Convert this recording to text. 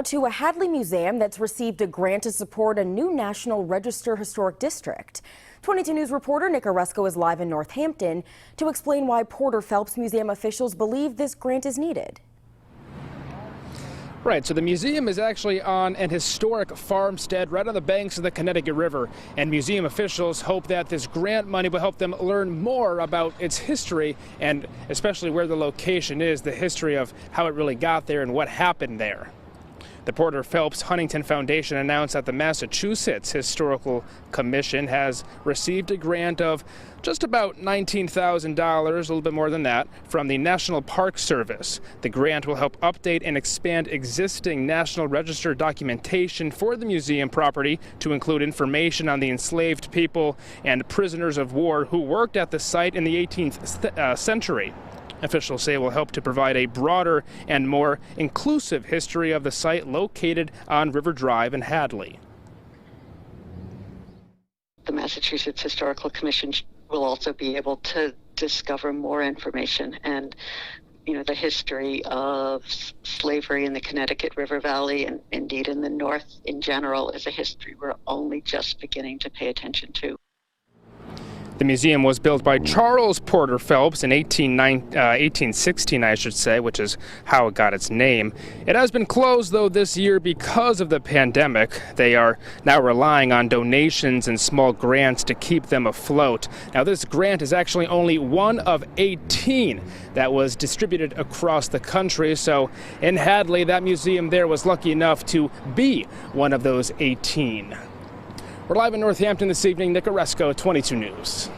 to a Hadley museum that's received a grant to support a new National Register Historic District. 22 News reporter Nick Oresco is live in Northampton to explain why Porter-Phelps Museum officials believe this grant is needed. Right, so the museum is actually on an historic farmstead right on the banks of the Connecticut River, and museum officials hope that this grant money will help them learn more about its history and especially where the location is, the history of how it really got there and what happened there. The Porter-Phelps-Huntington Foundation announced that the Massachusetts Historical Commission has received a grant of just about $19,000, a little bit more than that, from the National Park Service. The grant will help update and expand existing National Register documentation for the museum property to include information on the enslaved people and prisoners of war who worked at the site in the 18th century. Officials say it will help to provide a broader and more inclusive history of the site located on River Drive in Hadley. The Massachusetts Historical Commission will also be able to discover more information and, the history of slavery in the Connecticut River Valley and indeed in the North in general is a history we're only just beginning to pay attention to. The museum was built by Charles Porter Phelps in 1816, I should say, which is how it got its name. It has been closed, though, this year because of the pandemic. They are now relying on donations and small grants to keep them afloat. Now, this grant is actually only one of 18 that was distributed across the country. So in Hadley, that museum there was lucky enough to be one of those 18. We're live in Northampton this evening. Nick Oresco, 22 News.